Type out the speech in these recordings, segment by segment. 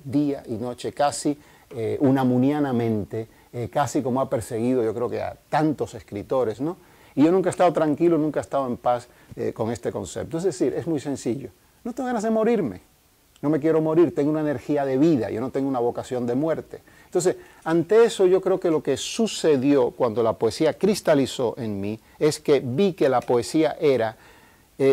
día y noche, casi unamunianamente, casi como ha perseguido yo creo que a tantos escritores, ¿no? Y yo nunca he estado tranquilo, nunca he estado en paz con este concepto. Es decir, es muy sencillo. No tengo ganas de morirme. No me quiero morir, tengo una energía de vida, yo no tengo una vocación de muerte. Entonces, ante eso yo creo que lo que sucedió cuando la poesía cristalizó en mí es que vi que la poesía era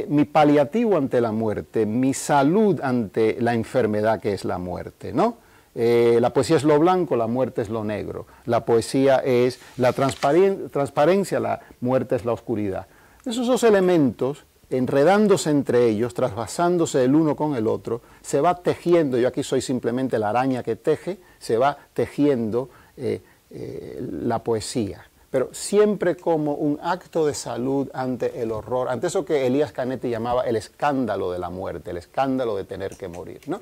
mi paliativo ante la muerte, mi salud ante la enfermedad que es la muerte, ¿no? La poesía es lo blanco, la muerte es lo negro. La poesía es la transparencia, la muerte es la oscuridad. Esos dos elementos, enredándose entre ellos, trasvasándose el uno con el otro, se va tejiendo, yo aquí soy simplemente la araña que teje, se va tejiendo la poesía, pero siempre como un acto de salud ante el horror, ante eso que Elías Canetti llamaba el escándalo de la muerte, el escándalo de tener que morir, ¿no?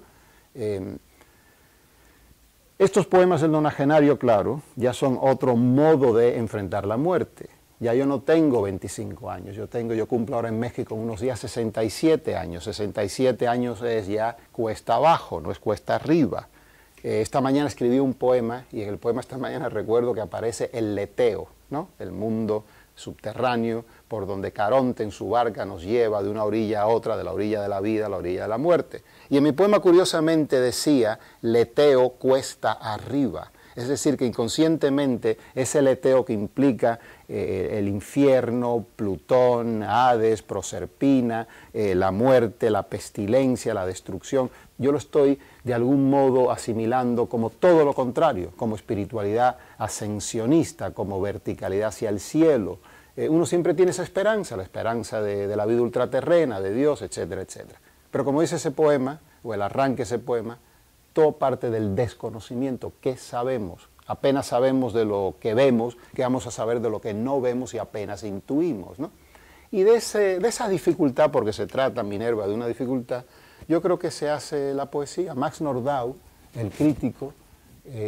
Estos poemas del nonagenario, claro, ya son otro modo de enfrentar la muerte. Ya yo no tengo 25 años, yo cumplo ahora en México unos días 67 años. 67 años es ya cuesta abajo, no es cuesta arriba. Esta mañana escribí un poema y en el poema esta mañana recuerdo que aparece el leteo, ¿no? El mundo subterráneo por donde Caronte en su barca nos lleva de una orilla a otra, de la orilla de la vida a la orilla de la muerte. Y en mi poema curiosamente decía leteo cuesta arriba. Es decir, que inconscientemente ese leteo que implica el infierno, Plutón, Hades, Proserpina, la muerte, la pestilencia, la destrucción, yo lo estoy de algún modo asimilando como todo lo contrario, como espiritualidad ascensionista, como verticalidad hacia el cielo. Uno siempre tiene esa esperanza, la esperanza de la vida ultraterrena, de Dios, etcétera, etcétera. Pero como dice ese poema, o el arranque de ese poema, todo parte del desconocimiento. ¿Qué sabemos? Apenas sabemos de lo que vemos, ¿qué vamos a saber de lo que no vemos y apenas intuimos, ¿no? Y de esa dificultad, porque se trata, Minerva, de una dificultad, yo creo que se hace la poesía. Max Nordau, el crítico,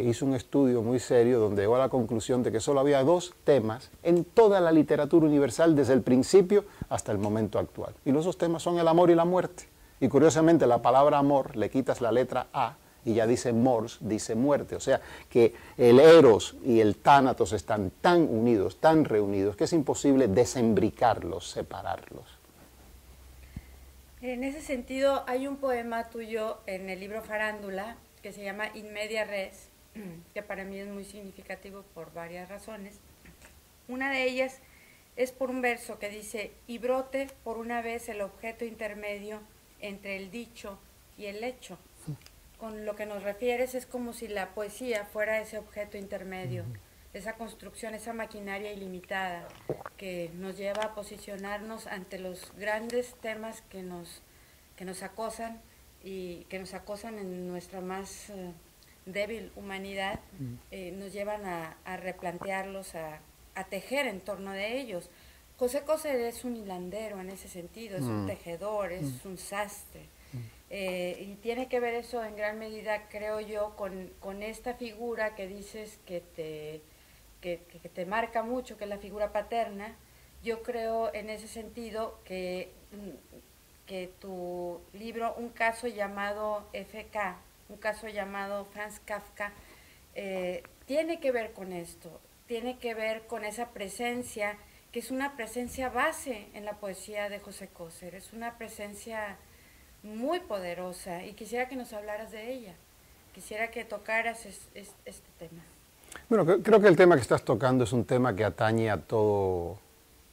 hizo un estudio muy serio donde llegó a la conclusión de que solo había dos temas en toda la literatura universal desde el principio hasta el momento actual. Y los dos temas son el amor y la muerte. Y curiosamente la palabra amor le quitas la letra A y ya dice mors, dice muerte. O sea que el eros y el tánatos están tan unidos, tan reunidos, que es imposible desembricarlos, separarlos. En ese sentido, hay un poema tuyo en el libro Farándula que se llama In Media Res, que para mí es muy significativo por varias razones. Una de ellas es por un verso que dice: y brote por una vez el objeto intermedio entre el dicho y el hecho. Con lo que nos refieres es como si la poesía fuera ese objeto intermedio, esa construcción, esa maquinaria ilimitada que nos lleva a posicionarnos ante los grandes temas que nos acosan y que nos acosan en nuestra más débil humanidad, nos llevan a replantearlos, a tejer en torno de ellos. José Coser es un hilandero en ese sentido, es un tejedor, es un sastre. Y tiene que ver eso en gran medida, creo yo, con esta figura que dices que te marca mucho, que es la figura paterna. Yo creo en ese sentido que tu libro, Un caso llamado FK, un caso llamado Franz Kafka, tiene que ver con esto, tiene que ver con esa presencia, que es una presencia base en la poesía de José Coser, es una presencia muy poderosa, y quisiera que nos hablaras de ella, quisiera que tocaras este tema. Bueno, creo que el tema que estás tocando es un tema que atañe a todo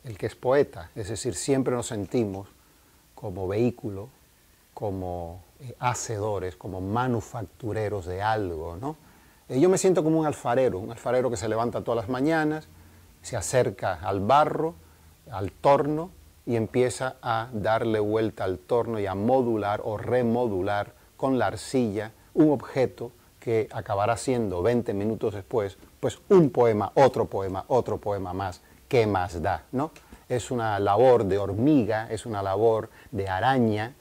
el que es poeta, es decir, siempre nos sentimos como vehículo, como hacedores, como manufactureros de algo, ¿no? Yo me siento como un alfarero que se levanta todas las mañanas, se acerca al barro, al torno, y empieza a darle vuelta al torno y a modular o remodular con la arcilla un objeto que acabará siendo 20 minutos después, pues un poema, otro poema más. ¿Qué más da, no? Es una labor de hormiga, es una labor de araña,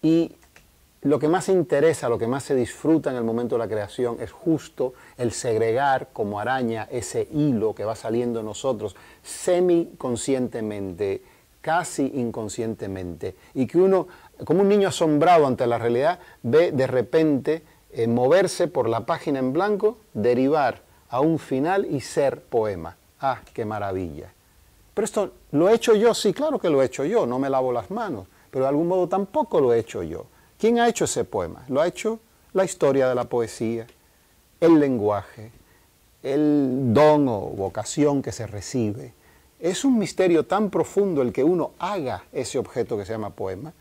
y lo que más interesa, lo que más se disfruta en el momento de la creación es justo el segregar como araña ese hilo que va saliendo en nosotros semiconscientemente, casi inconscientemente, y que uno como un niño asombrado ante la realidad, ve de repente moverse por la página en blanco, derivar a un final y ser poema. ¡Ah, qué maravilla! Pero esto, ¿lo he hecho yo? Sí, claro que lo he hecho yo, no me lavo las manos, pero de algún modo tampoco lo he hecho yo. ¿Quién ha hecho ese poema? Lo ha hecho la historia de la poesía, el lenguaje, el don o vocación que se recibe. Es un misterio tan profundo el que uno haga ese objeto que se llama poema.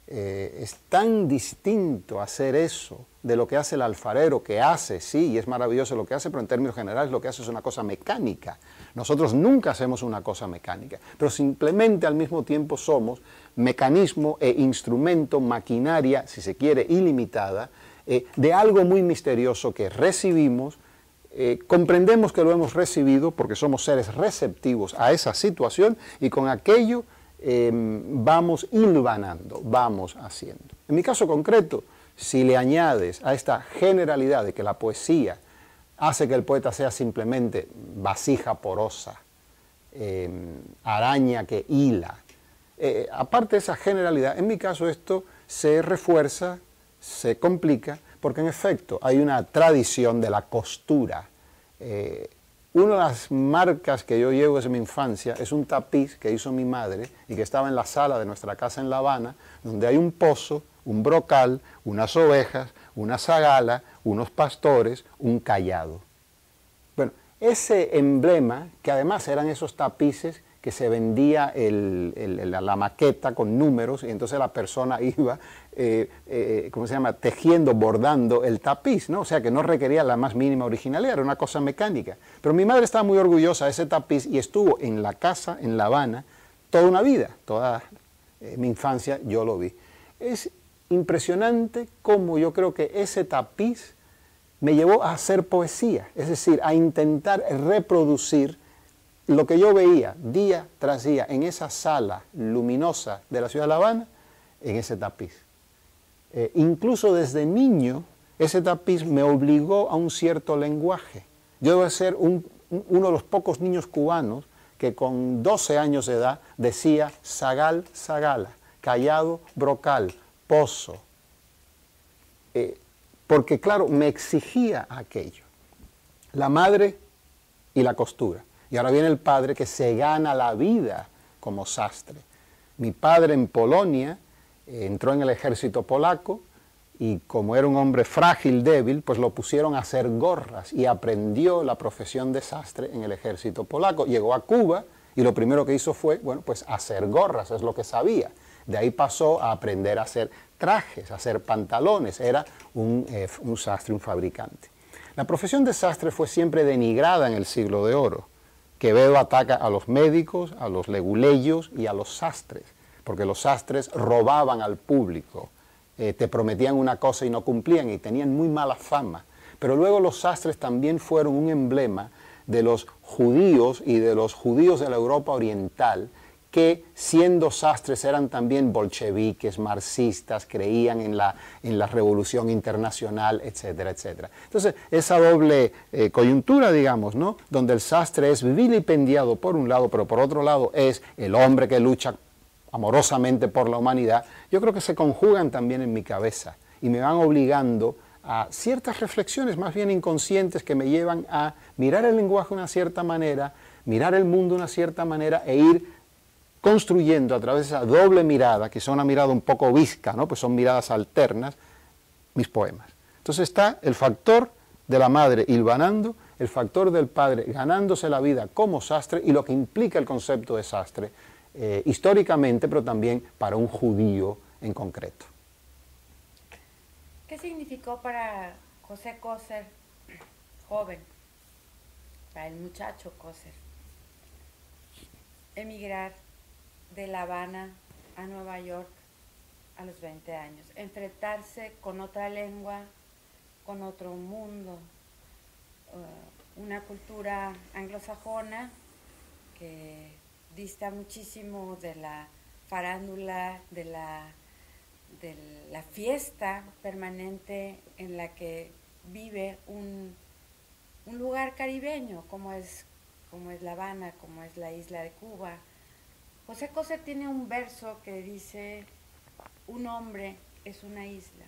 Es tan distinto hacer eso de lo que hace el alfarero, que hace, sí, y es maravilloso lo que hace, pero en términos generales lo que hace es una cosa mecánica. Nosotros nunca hacemos una cosa mecánica, pero simplemente al mismo tiempo somos mecanismo e instrumento, maquinaria, si se quiere, ilimitada, de algo muy misterioso que recibimos. Comprendemos que lo hemos recibido porque somos seres receptivos a esa situación y con aquello vamos hilvanando, vamos haciendo. En mi caso concreto, si le añades a esta generalidad de que la poesía hace que el poeta sea simplemente vasija porosa, araña que hila, aparte de esa generalidad, en mi caso esto se refuerza, se complica, porque en efecto hay una tradición de la costura. Una de las marcas que yo llevo desde mi infancia es un tapiz que hizo mi madre y que estaba en la sala de nuestra casa en La Habana, donde hay un pozo, un brocal, unas ovejas, una zagala, unos pastores, un cayado. Bueno, ese emblema, que además eran esos tapices que se vendía la maqueta con números y entonces la persona iba, ¿cómo se llama?, tejiendo, bordando el tapiz, ¿no? O sea que no requería la más mínima originalidad, era una cosa mecánica. Pero mi madre estaba muy orgullosa de ese tapiz y estuvo en la casa, en La Habana, toda una vida, toda mi infancia yo lo vi. Es impresionante cómo yo creo que ese tapiz me llevó a hacer poesía, es decir, a intentar reproducir lo que yo veía día tras día en esa sala luminosa de la ciudad de La Habana, en ese tapiz. Incluso desde niño, ese tapiz me obligó a un cierto lenguaje. Yo debo ser uno de los pocos niños cubanos que con 12 años de edad decía zagal, zagala, cayado, brocal, pozo. Porque claro, me exigía aquello. La madre y la costura. Y ahora viene el padre que se gana la vida como sastre. Mi padre en Polonia entró en el ejército polaco y como era un hombre frágil, débil, pues lo pusieron a hacer gorras y aprendió la profesión de sastre en el ejército polaco. Llegó a Cuba y lo primero que hizo fue, bueno, pues hacer gorras, es lo que sabía. De ahí pasó a aprender a hacer trajes, a hacer pantalones, era un sastre, un fabricante. La profesión de sastre fue siempre denigrada en el Siglo de Oro. Quevedo ataca a los médicos, a los leguleyos y a los sastres, porque los sastres robaban al público, te prometían una cosa y no cumplían y tenían muy mala fama. Pero luego los sastres también fueron un emblema de los judíos y de los judíos de la Europa Oriental, que siendo sastres eran también bolcheviques, marxistas, creían en la revolución internacional, etcétera, etcétera. Entonces, esa doble coyuntura, digamos, ¿no?, donde el sastre es vilipendiado por un lado, pero por otro lado es el hombre que lucha amorosamente por la humanidad, yo creo que se conjugan también en mi cabeza y me van obligando a ciertas reflexiones más bien inconscientes que me llevan a mirar el lenguaje de una cierta manera, mirar el mundo de una cierta manera e ir construyendo a través de esa doble mirada, que es una mirada un poco visca, ¿no?, pues son miradas alternas, mis poemas. Entonces está el factor de la madre hilvanando, el factor del padre ganándose la vida como sastre y lo que implica el concepto de sastre históricamente, pero también para un judío en concreto. ¿Qué significó para José Coser, joven, para el muchacho Coser, emigrar de La Habana a Nueva York a los 20 años, enfrentarse con otra lengua, con otro mundo, una cultura anglosajona que dista muchísimo de la farándula, de la fiesta permanente en la que vive un lugar caribeño como es La Habana, como es la isla de Cuba. José Coser tiene un verso que dice: un hombre es una isla.